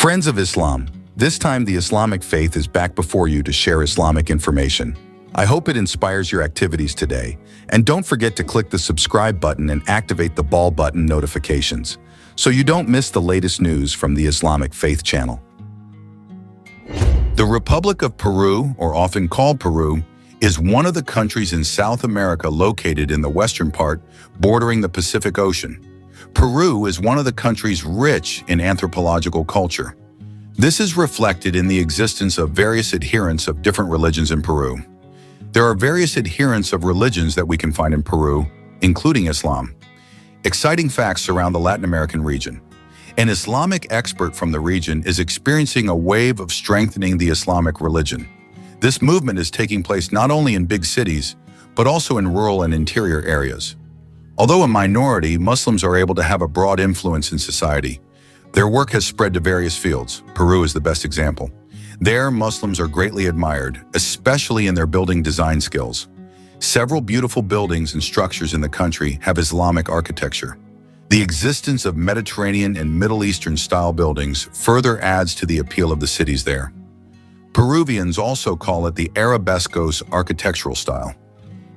Friends of Islam, this time the Islamic faith is back before you to share Islamic information. I hope it inspires your activities today, and don't forget to click the subscribe button and activate the bell button notifications so you don't miss the latest news from the Islamic Faith channel. The Republic of Peru, or often called Peru, is one of the countries in South America located in the western part, bordering the Pacific Ocean. Peru is one of the countries rich in anthropological culture. This is reflected in the existence of various adherents of different religions in Peru. There are various adherents of religions that we can find in Peru, including Islam. Exciting facts surround the Latin American region. An Islamic expert from the region is experiencing a wave of strengthening the Islamic religion. This movement is taking place not only in big cities, but also in rural and interior areas. Although a minority, Muslims are able to have a broad influence in society. Their work has spread to various fields. Peru is the best example. There, Muslims are greatly admired, especially in their building design skills. Several beautiful buildings and structures in the country have Islamic architecture. The existence of Mediterranean and Middle Eastern style buildings further adds to the appeal of the cities there. Peruvians also call it the Arabescos architectural style.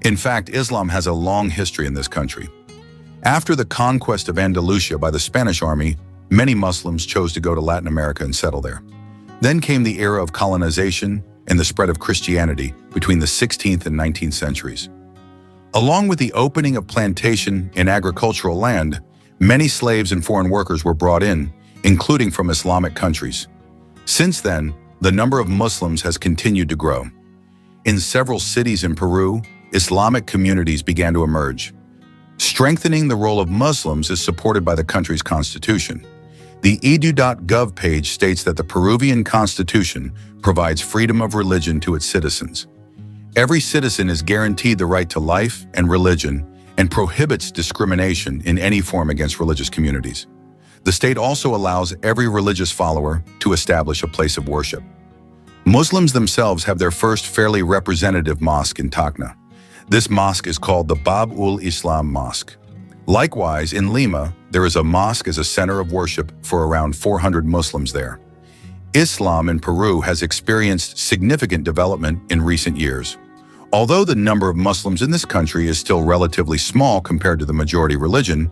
In fact, Islam has a long history in this country. After the conquest of Andalusia by the Spanish army, many Muslims chose to go to Latin America and settle there. Then came the era of colonization and the spread of Christianity between the 16th and 19th centuries. Along with the opening of plantation and agricultural land, many slaves and foreign workers were brought in, including from Islamic countries. Since then, the number of Muslims has continued to grow. In several cities in Peru, Islamic communities began to emerge. Strengthening the role of Muslims is supported by the country's constitution. The edu.gov page states that the Peruvian constitution provides freedom of religion to its citizens. Every citizen is guaranteed the right to life and religion and prohibits discrimination in any form against religious communities. The state also allows every religious follower to establish a place of worship. Muslims themselves have their first fairly representative mosque in Tacna. This mosque is called the Bab-ul-Islam Mosque. Likewise, in Lima, there is a mosque as a center of worship for around 400 Muslims there. Islam in Peru has experienced significant development in recent years. Although the number of Muslims in this country is still relatively small compared to the majority religion,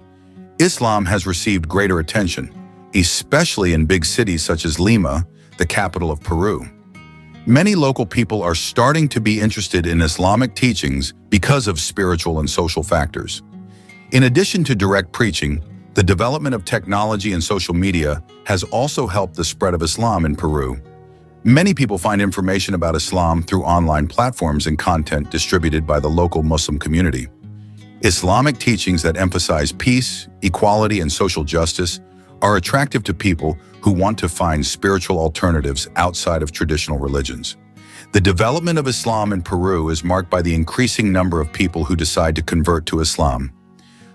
Islam has received greater attention, especially in big cities such as Lima, the capital of Peru. Many local people are starting to be interested in Islamic teachings because of spiritual and social factors. In addition to direct preaching, the development of technology and social media has also helped the spread of Islam in Peru. Many people find information about Islam through online platforms and content distributed by the local Muslim community. Islamic teachings that emphasize peace, equality, and social justice are attractive to people who want to find spiritual alternatives outside of traditional religions. The development of Islam in Peru is marked by the increasing number of people who decide to convert to Islam.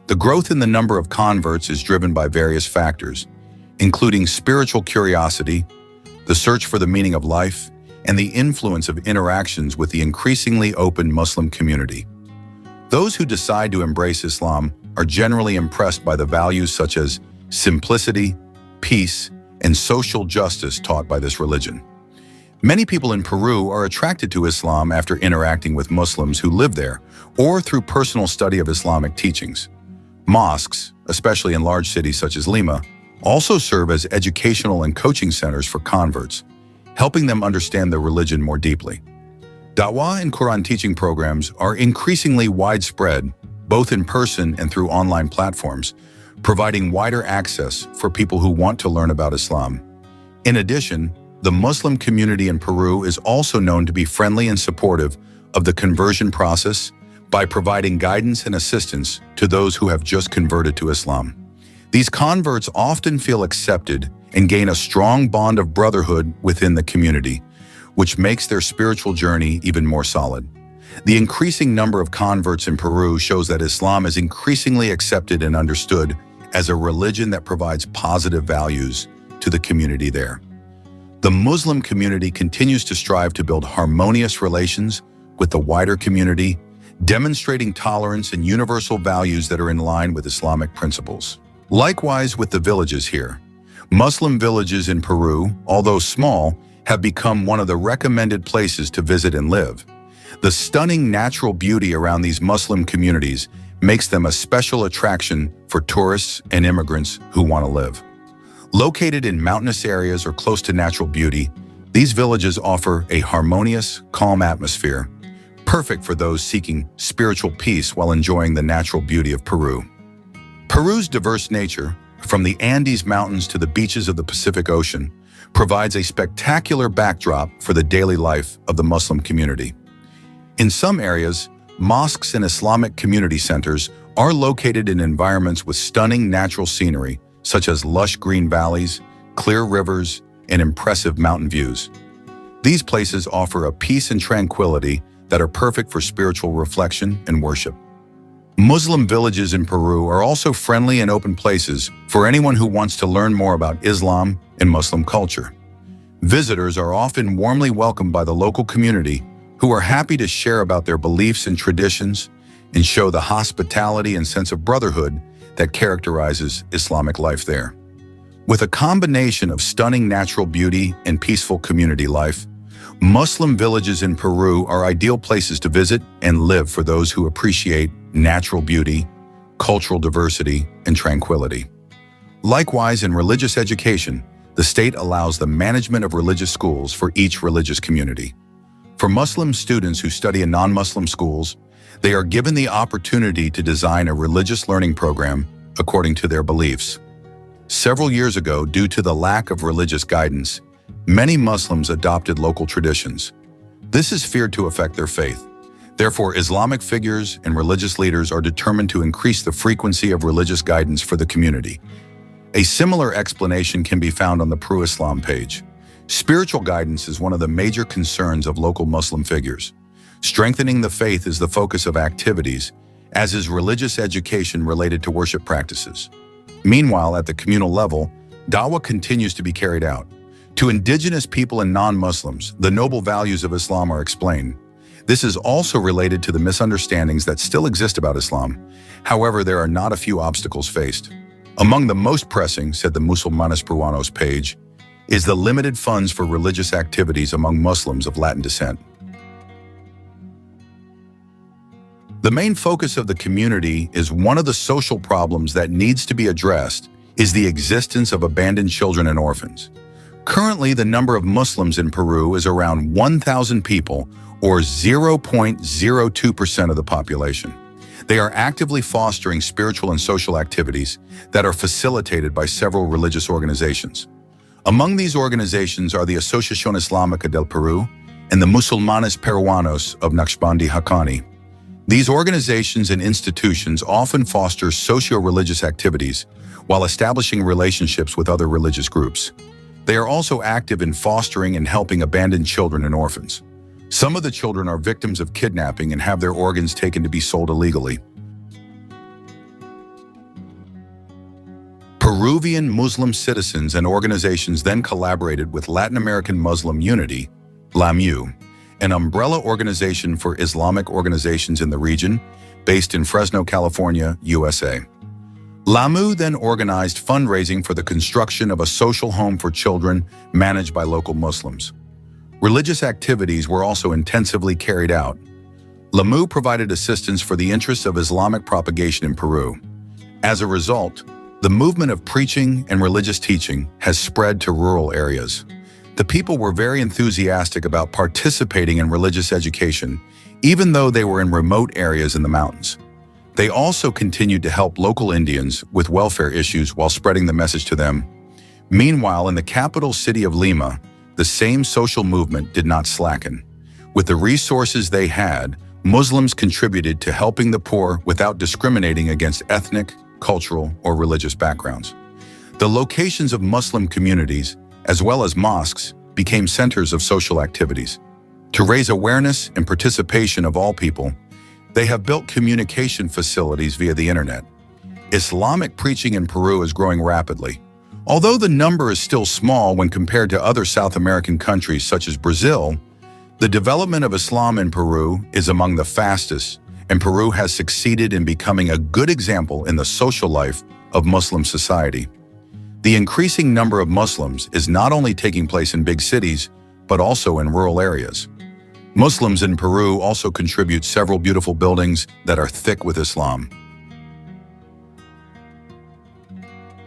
The growth in the number of converts is driven by various factors, including spiritual curiosity, the search for the meaning of life, and the influence of interactions with the increasingly open Muslim community. Those who decide to embrace Islam are generally impressed by the values such as simplicity, peace, and social justice taught by this religion. Many people in Peru are attracted to Islam after interacting with Muslims who live there or through personal study of Islamic teachings. Mosques, especially in large cities such as Lima, also serve as educational and coaching centers for converts, helping them understand the religion more deeply. Dawah and Quran teaching programs are increasingly widespread, both in person and through online platforms, providing wider access for people who want to learn about Islam. In addition, the Muslim community in Peru is also known to be friendly and supportive of the conversion process by providing guidance and assistance to those who have just converted to Islam. These converts often feel accepted and gain a strong bond of brotherhood within the community, which makes their spiritual journey even more solid. The increasing number of converts in Peru shows that Islam is increasingly accepted and understood as a religion that provides positive values to the community there. The Muslim community continues to strive to build harmonious relations with the wider community, demonstrating tolerance and universal values that are in line with Islamic principles. Likewise with the villages here, Muslim villages in Peru, although small, have become one of the recommended places to visit and live. The stunning natural beauty around these Muslim communities makes them a special attraction for tourists and immigrants who want to live. Located in mountainous areas or close to natural beauty, these villages offer a harmonious, calm atmosphere, perfect for those seeking spiritual peace while enjoying the natural beauty of Peru. Peru's diverse nature, from the Andes Mountains to the beaches of the Pacific Ocean, provides a spectacular backdrop for the daily life of the Muslim community. In some areas, mosques and Islamic community centers are located in environments with stunning natural scenery, such as lush green valleys, clear rivers, and impressive mountain views. These places offer a peace and tranquility that are perfect for spiritual reflection and worship. Muslim villages in Peru are also friendly and open places for anyone who wants to learn more about Islam and Muslim culture. Visitors are often warmly welcomed by the local community, who are happy to share about their beliefs and traditions and show the hospitality and sense of brotherhood that characterizes Islamic life there. With a combination of stunning natural beauty and peaceful community life, Muslim villages in Peru are ideal places to visit and live for those who appreciate natural beauty, cultural diversity, and tranquility. Likewise, in religious education, the state allows the management of religious schools for each religious community. For Muslim students who study in non-Muslim schools, they are given the opportunity to design a religious learning program according to their beliefs. Several years ago, due to the lack of religious guidance, many Muslims adopted local traditions. This is feared to affect their faith. Therefore, Islamic figures and religious leaders are determined to increase the frequency of religious guidance for the community. A similar explanation can be found on the Peru Islam page. Spiritual guidance is one of the major concerns of local Muslim figures. Strengthening the faith is the focus of activities, as is religious education related to worship practices. Meanwhile, at the communal level, dawah continues to be carried out. To indigenous people and non-Muslims, the noble values of Islam are explained. This is also related to the misunderstandings that still exist about Islam. However, there are not a few obstacles faced. Among the most pressing, said the Musulmanes Peruanos page, is the limited funds for religious activities among Muslims of Latin descent. The main focus of the community is one of the social problems that needs to be addressed is the existence of abandoned children and orphans. Currently, the number of Muslims in Peru is around 1,000 people, or 0.02% of the population. They are actively fostering spiritual and social activities that are facilitated by several religious organizations. Among these organizations are the Asociación Islámica del Perú and the Musulmanes Peruanos of Naqshbandi Haqqani. These organizations and institutions often foster socio-religious activities while establishing relationships with other religious groups. They are also active in fostering and helping abandoned children and orphans. Some of the children are victims of kidnapping and have their organs taken to be sold illegally. Peruvian Muslim citizens and organizations then collaborated with Latin American Muslim Unity, LAMU, an umbrella organization for Islamic organizations in the region, based in Fresno, California, USA. LAMU then organized fundraising for the construction of a social home for children managed by local Muslims. Religious activities were also intensively carried out. LAMU provided assistance for the interests of Islamic propagation in Peru. As a result, the movement of preaching and religious teaching has spread to rural areas. The people were very enthusiastic about participating in religious education, even though they were in remote areas in the mountains. They also continued to help local Indians with welfare issues while spreading the message to them. Meanwhile, in the capital city of Lima, the same social movement did not slacken. With the resources they had, Muslims contributed to helping the poor without discriminating against ethnic, cultural, or religious backgrounds. The locations of Muslim communities, as well as mosques, became centers of social activities. To raise awareness and participation of all people, they have built communication facilities via the internet. Islamic preaching in Peru is growing rapidly. Although the number is still small when compared to other South American countries such as Brazil, the development of Islam in Peru is among the fastest, and Peru has succeeded in becoming a good example in the social life of Muslim society. The increasing number of Muslims is not only taking place in big cities, but also in rural areas. Muslims in Peru also contribute several beautiful buildings that are thick with Islam.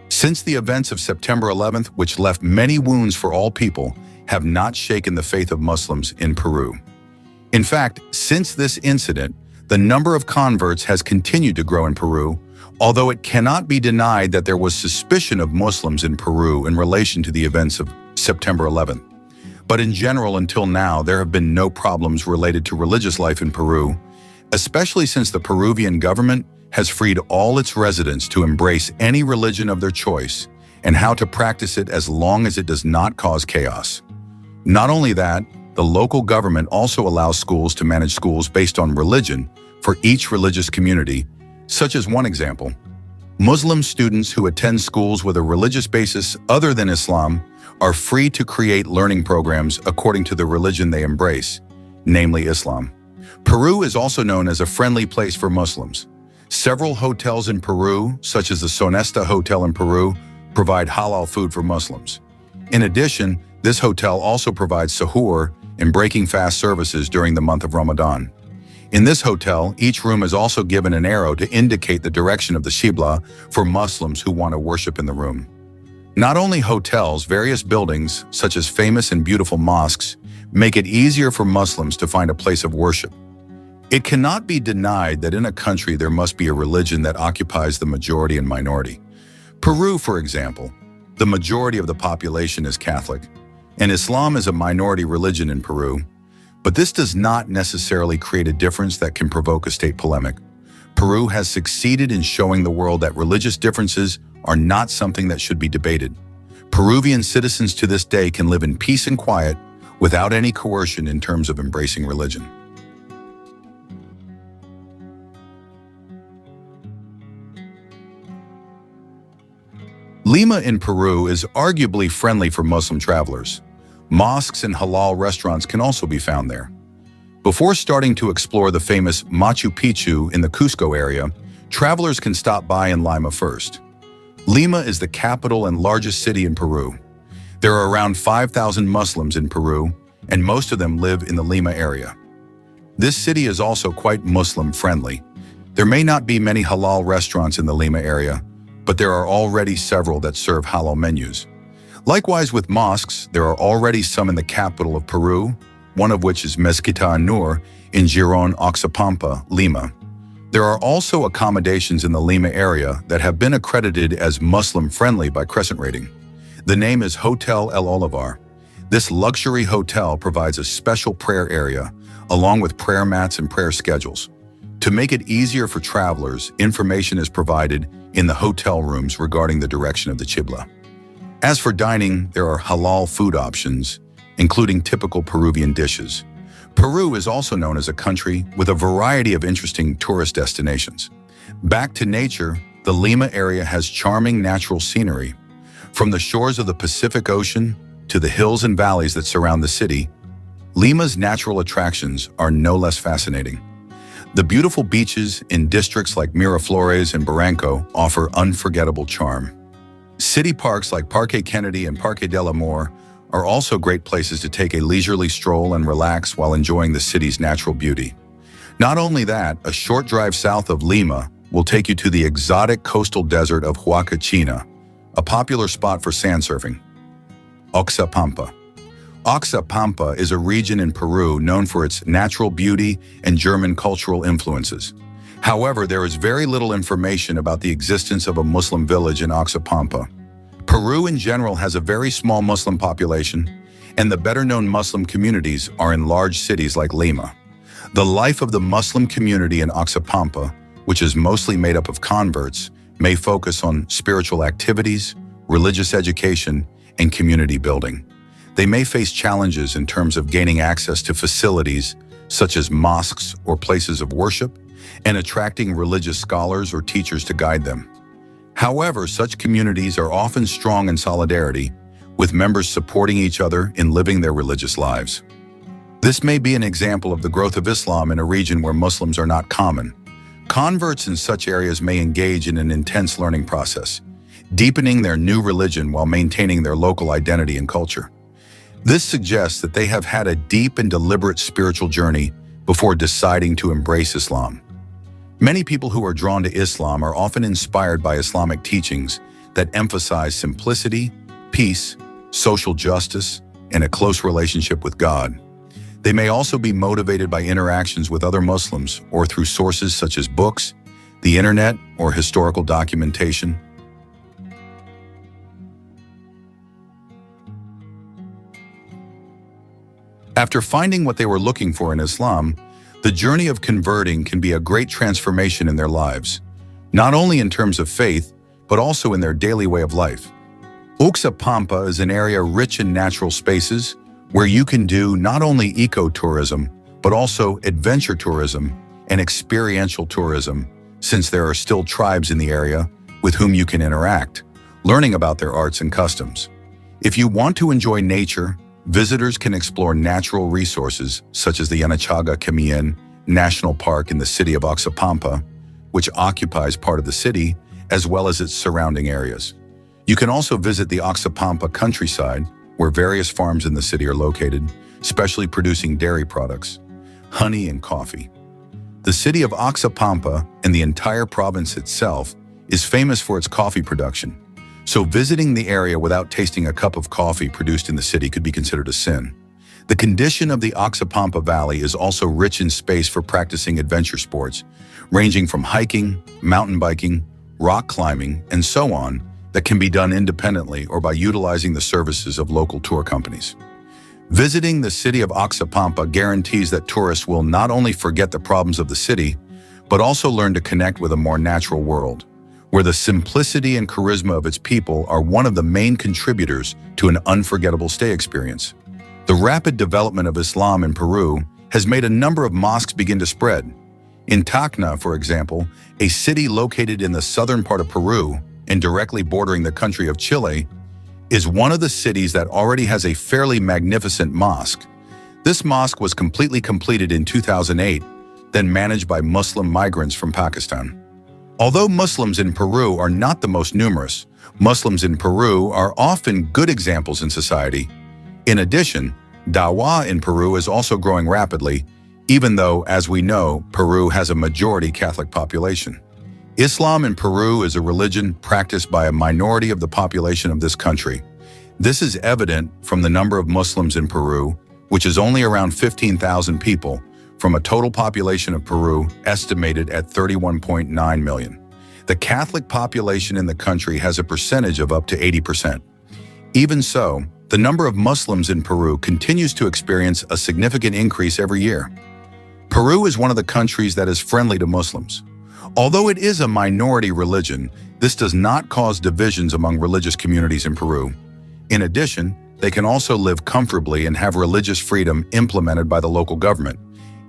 Since the events of September 11th, which left many wounds for all people, have not shaken the faith of Muslims in Peru. In fact, since this incident, the number of converts has continued to grow in Peru, although it cannot be denied that there was suspicion of Muslims in Peru in relation to the events of September 11th. But in general, until now, there have been no problems related to religious life in Peru, especially since the Peruvian government has freed all its residents to embrace any religion of their choice and how to practice it as long as it does not cause chaos. Not only that, the local government also allows schools to manage schools based on religion for each religious community, such as one example. Muslim students who attend schools with a religious basis other than Islam are free to create learning programs according to the religion they embrace, namely Islam. Peru is also known as a friendly place for Muslims. Several hotels in Peru, such as the Sonesta Hotel in Peru, provide halal food for Muslims. In addition, this hotel also provides suhoor and breaking fast services during the month of Ramadan. In this hotel, each room is also given an arrow to indicate the direction of the Qibla for Muslims who want to worship in the room. Not only hotels, various buildings, such as famous and beautiful mosques, make it easier for Muslims to find a place of worship. It cannot be denied that in a country there must be a religion that occupies the majority and minority. Peru, for example, the majority of the population is Catholic, and Islam is a minority religion in Peru. But this does not necessarily create a difference that can provoke a state polemic. Peru has succeeded in showing the world that religious differences are not something that should be debated. Peruvian citizens to this day can live in peace and quiet without any coercion in terms of embracing religion. Lima in Peru is arguably friendly for Muslim travelers. Mosques and halal restaurants can also be found there. Before starting to explore the famous Machu Picchu in the Cusco area, travelers can stop by in Lima first. Lima is the capital and largest city in Peru. There are around 5,000 Muslims in Peru, and most of them live in the Lima area. This city is also quite Muslim-friendly. There may not be many halal restaurants in the Lima area, but there are already several that serve halal menus. Likewise with mosques, there are already some in the capital of Peru, one of which is Mezquita Nur in Girón Oxapampa, Lima. There are also accommodations in the Lima area that have been accredited as Muslim-friendly by Crescent Rating. The name is Hotel El Olivar. This luxury hotel provides a special prayer area, along with prayer mats and prayer schedules. To make it easier for travelers, information is provided in the hotel rooms regarding the direction of the Qibla. As for dining, there are halal food options, including typical Peruvian dishes. Peru is also known as a country with a variety of interesting tourist destinations. Back to nature, the Lima area has charming natural scenery. From the shores of the Pacific Ocean to the hills and valleys that surround the city, Lima's natural attractions are no less fascinating. The beautiful beaches in districts like Miraflores and Barranco offer unforgettable charm. City parks like Parque Kennedy and Parque del Amor are also great places to take a leisurely stroll and relax while enjoying the city's natural beauty. Not only that, a short drive south of Lima will take you to the exotic coastal desert of Huacachina, a popular spot for sand surfing. Oxapampa. Oxapampa is a region in Peru known for its natural beauty and German cultural influences. However, there is very little information about the existence of a Muslim village in Oxapampa. Peru in general has a very small Muslim population, and the better-known Muslim communities are in large cities like Lima. The life of the Muslim community in Oxapampa, which is mostly made up of converts, may focus on spiritual activities, religious education, and community building. They may face challenges in terms of gaining access to facilities such as mosques or places of worship, and attracting religious scholars or teachers to guide them. However, such communities are often strong in solidarity, with members supporting each other in living their religious lives. This may be an example of the growth of Islam in a region where Muslims are not common. Converts in such areas may engage in an intense learning process. deepening their new religion while maintaining their local identity and culture. This suggests that they have had a deep and deliberate spiritual journey before deciding to embrace Islam. Many people who are drawn to Islam are often inspired by Islamic teachings that emphasize simplicity, peace, social justice, and a close relationship with God. They may also be motivated by interactions with other Muslims or through sources such as books, the internet, or historical documentation. After finding what they were looking for in Islam, the journey of converting can be a great transformation in their lives, not only in terms of faith, but also in their daily way of life. Oxapampa is an area rich in natural spaces where you can do not only ecotourism, but also adventure tourism and experiential tourism, since there are still tribes in the area with whom you can interact, learning about their arts and customs. If you want to enjoy nature, visitors can explore natural resources such as the Yanachaga Camien National Park in the city of Oxapampa, which occupies part of the city, as well as its surrounding areas. You can also visit the Oxapampa countryside, where various farms in the city are located, especially producing dairy products, honey and coffee. The city of Oxapampa and the entire province itself is famous for its coffee production, so visiting the area without tasting a cup of coffee produced in the city could be considered a sin. The condition of the Oxapampa Valley is also rich in space for practicing adventure sports, ranging from hiking, mountain biking, rock climbing, and so on, that can be done independently or by utilizing the services of local tour companies. Visiting the city of Oxapampa guarantees that tourists will not only forget the problems of the city, but also learn to connect with a more natural world, where the simplicity and charisma of its people are one of the main contributors to an unforgettable stay experience. The rapid development of Islam in Peru has made a number of mosques begin to spread. In Tacna, for example, a city located in the southern part of Peru and directly bordering the country of Chile, is one of the cities that already has a fairly magnificent mosque. This mosque was completely completed in 2008, then managed by Muslim migrants from Pakistan. Although Muslims in Peru are not the most numerous, Muslims in Peru are often good examples in society. In addition, Dawah in Peru is also growing rapidly, even though, as we know, Peru has a majority Catholic population. Islam in Peru is a religion practiced by a minority of the population of this country. This is evident from the number of Muslims in Peru, which is only around 15,000 people, from a total population of Peru estimated at 31.9 million. The Catholic population in the country has a percentage of up to 80%. Even so, the number of Muslims in Peru continues to experience a significant increase every year. Peru is one of the countries that is friendly to Muslims. Although it is a minority religion, this does not cause divisions among religious communities in Peru. In addition, they can also live comfortably and have religious freedom implemented by the local government.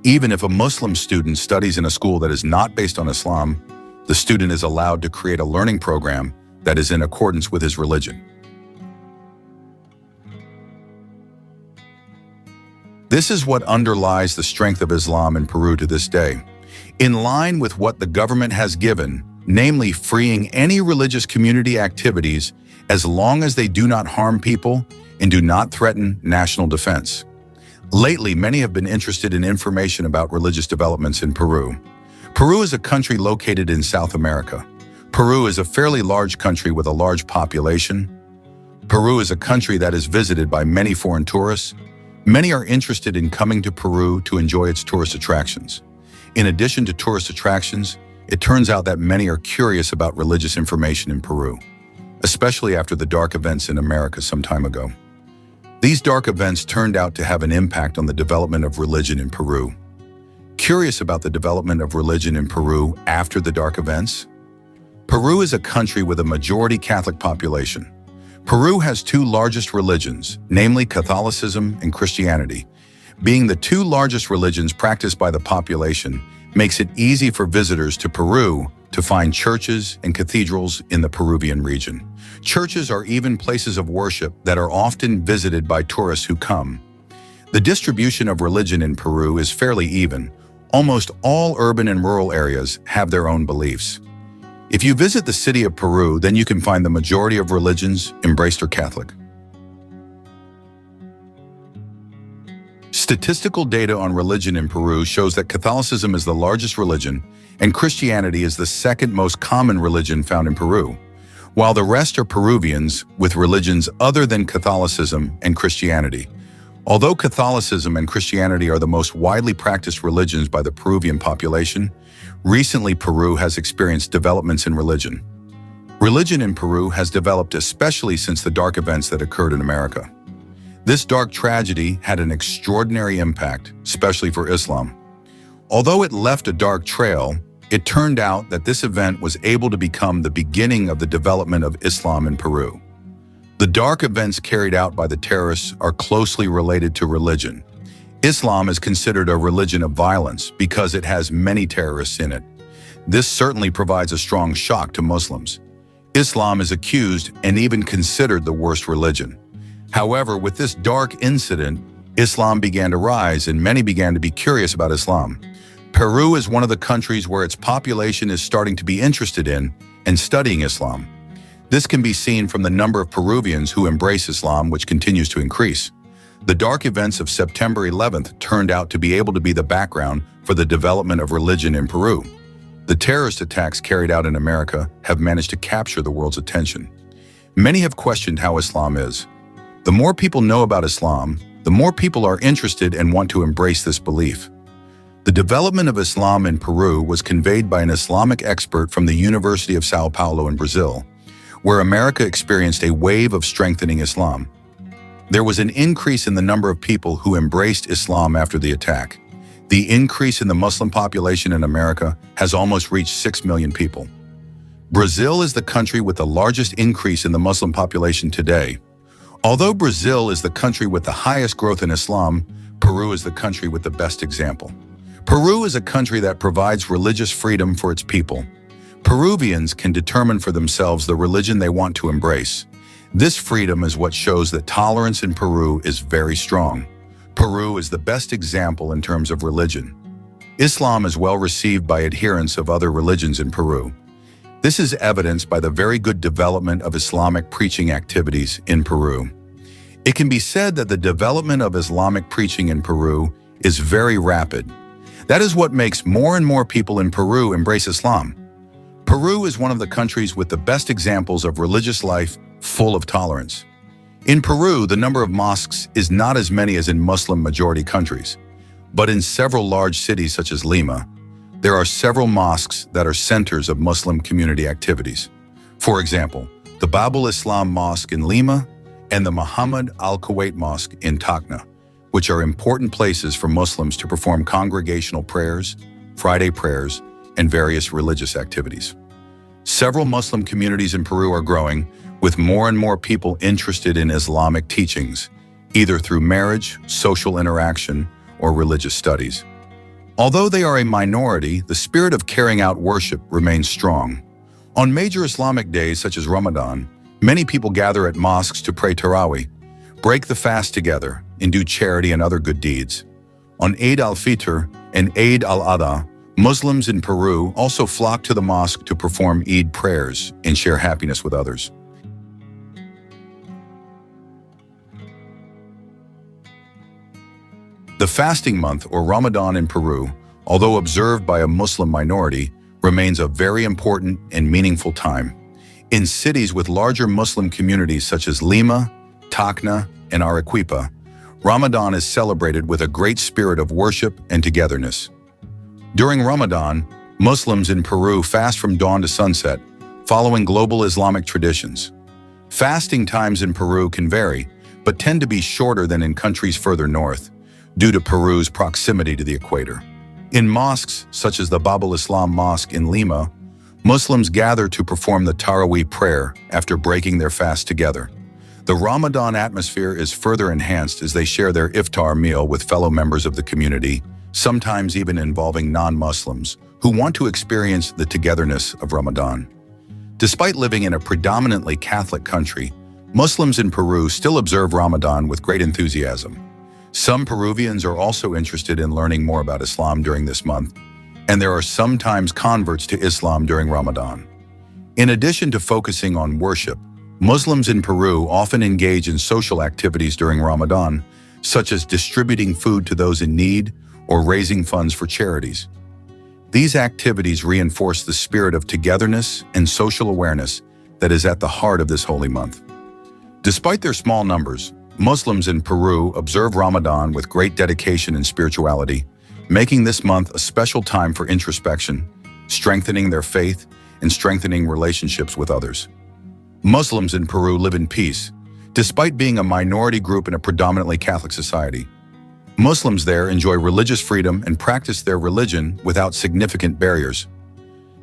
Even if a Muslim student studies in a school that is not based on Islam, the student is allowed to create a learning program that is in accordance with his religion. This is what underlies the strength of Islam in Peru to this day. In line with what the government has given, namely freeing any religious community activities as long as they do not harm people and do not threaten national defense. Lately, many have been interested in information about religious developments in Peru. Peru is a country located in South America. Peru is a fairly large country with a large population. Peru is a country that is visited by many foreign tourists. Many are interested in coming to Peru to enjoy its tourist attractions. In addition to tourist attractions, it turns out that many are curious about religious information in Peru, especially after the dark events in America some time ago. These dark events turned out to have an impact on the development of religion in Peru. Curious about the development of religion in Peru after the dark events? Peru is a country with a majority Catholic population. Peru has two largest religions, namely Catholicism and Christianity. Being the two largest religions practiced by the population makes it easy for visitors to Peru to find churches and cathedrals in the Peruvian region. Churches are even places of worship that are often visited by tourists who come. The distribution of religion in Peru is fairly even. Almost all urban and rural areas have their own beliefs. If you visit the city of Peru, then you can find the majority of religions embraced are Catholic. Statistical data on religion in Peru shows that Catholicism is the largest religion and Christianity is the second most common religion found in Peru, while the rest are Peruvians with religions other than Catholicism and Christianity. Although Catholicism and Christianity are the most widely practiced religions by the Peruvian population, recently Peru has experienced developments in religion. Religion in Peru has developed especially since the dark events that occurred in America. This dark tragedy had an extraordinary impact, especially for Islam. Although it left a dark trail, it turned out that this event was able to become the beginning of the development of Islam in Peru. The dark events carried out by the terrorists are closely related to religion. Islam is considered a religion of violence because it has many terrorists in it. This certainly provides a strong shock to Muslims. Islam is accused and even considered the worst religion. However, with this dark incident, Islam began to rise and many began to be curious about Islam. Peru is one of the countries where its population is starting to be interested in and studying Islam. This can be seen from the number of Peruvians who embrace Islam, which continues to increase. The dark events of September 11th turned out to be able to be the background for the development of religion in Peru. The terrorist attacks carried out in America have managed to capture the world's attention. Many have questioned how Islam is. The more people know about Islam, the more people are interested and want to embrace this belief. The development of Islam in Peru was conveyed by an Islamic expert from the University of Sao Paulo in Brazil, where America experienced a wave of strengthening Islam. There was an increase in the number of people who embraced Islam after the attack. The increase in the Muslim population in America has almost reached 6 million people. Brazil is the country with the largest increase in the Muslim population today. Although Brazil is the country with the highest growth in Islam, Peru is the country with the best example. Peru is a country that provides religious freedom for its people. Peruvians can determine for themselves the religion they want to embrace. This freedom is what shows that tolerance in Peru is very strong. Peru is the best example in terms of religion. Islam is well received by adherents of other religions in Peru. This is evidenced by the very good development of Islamic preaching activities in Peru. It can be said that the development of Islamic preaching in Peru is very rapid. That is what makes more and more people in Peru embrace Islam. Peru is one of the countries with the best examples of religious life full of tolerance. In Peru, the number of mosques is not as many as in Muslim-majority countries, but in several large cities such as Lima, there are several mosques that are centers of Muslim community activities. For example, the Babul Islam Mosque in Lima and the Muhammad Al-Kuwait Mosque in Tacna, which are important places for Muslims to perform congregational prayers, Friday prayers, and various religious activities. Several Muslim communities in Peru are growing, with more and more people interested in Islamic teachings, either through marriage, social interaction, or religious studies. Although they are a minority, the spirit of carrying out worship remains strong. On major Islamic days such as Ramadan, many people gather at mosques to pray Tarawih, break the fast together, and do charity and other good deeds. On Eid al-Fitr and Eid al-Adha, Muslims in Peru also flock to the mosque to perform Eid prayers and share happiness with others. The fasting month, or Ramadan in Peru, although observed by a Muslim minority, remains a very important and meaningful time. In cities with larger Muslim communities such as Lima, Tacna, and Arequipa, Ramadan is celebrated with a great spirit of worship and togetherness. During Ramadan, Muslims in Peru fast from dawn to sunset, following global Islamic traditions. Fasting times in Peru can vary, but tend to be shorter than in countries further north, due to Peru's proximity to the equator. In mosques, such as the Babul Islam Mosque in Lima, Muslims gather to perform the Tarawih prayer after breaking their fast together. The Ramadan atmosphere is further enhanced as they share their iftar meal with fellow members of the community, sometimes even involving non-Muslims, who want to experience the togetherness of Ramadan. Despite living in a predominantly Catholic country, Muslims in Peru still observe Ramadan with great enthusiasm. Some Peruvians are also interested in learning more about Islam during this month, and there are sometimes converts to Islam during Ramadan. In addition to focusing on worship, Muslims in Peru often engage in social activities during Ramadan, such as distributing food to those in need or raising funds for charities. These activities reinforce the spirit of togetherness and social awareness that is at the heart of this holy month. Despite their small numbers, Muslims in Peru observe Ramadan with great dedication and spirituality, making this month a special time for introspection, strengthening their faith, and strengthening relationships with others. Muslims in Peru live in peace, despite being a minority group in a predominantly Catholic society. Muslims there enjoy religious freedom and practice their religion without significant barriers.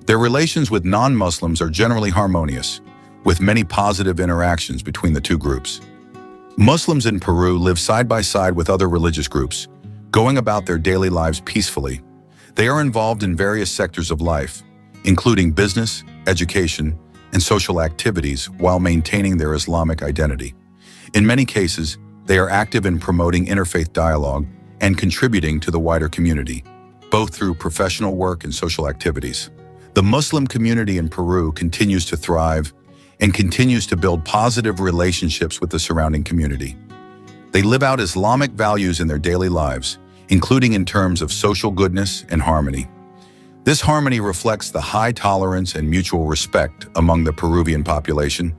Their relations with non-Muslims are generally harmonious, with many positive interactions between the two groups. Muslims in Peru live side by side with other religious groups, going about their daily lives peacefully. They are involved in various sectors of life, including business, education, and social activities while maintaining their Islamic identity. In many cases, they are active in promoting interfaith dialogue and contributing to the wider community, both through professional work and social activities. The Muslim community in Peru continues to thrive and continues to build positive relationships with the surrounding community. They live out Islamic values in their daily lives, including in terms of social goodness and harmony. This harmony reflects the high tolerance and mutual respect among the Peruvian population,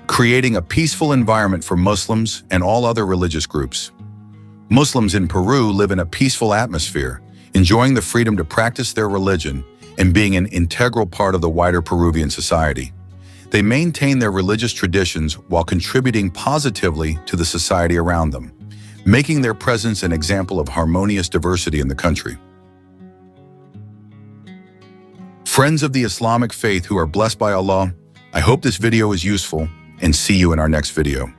creating a peaceful environment for Muslims and all other religious groups. Muslims in Peru live in a peaceful atmosphere, enjoying the freedom to practice their religion and being an integral part of the wider Peruvian society. They maintain their religious traditions while contributing positively to the society around them, making their presence an example of harmonious diversity in the country. Friends of the Islamic faith who are blessed by Allah, I hope this video is useful and see you in our next video.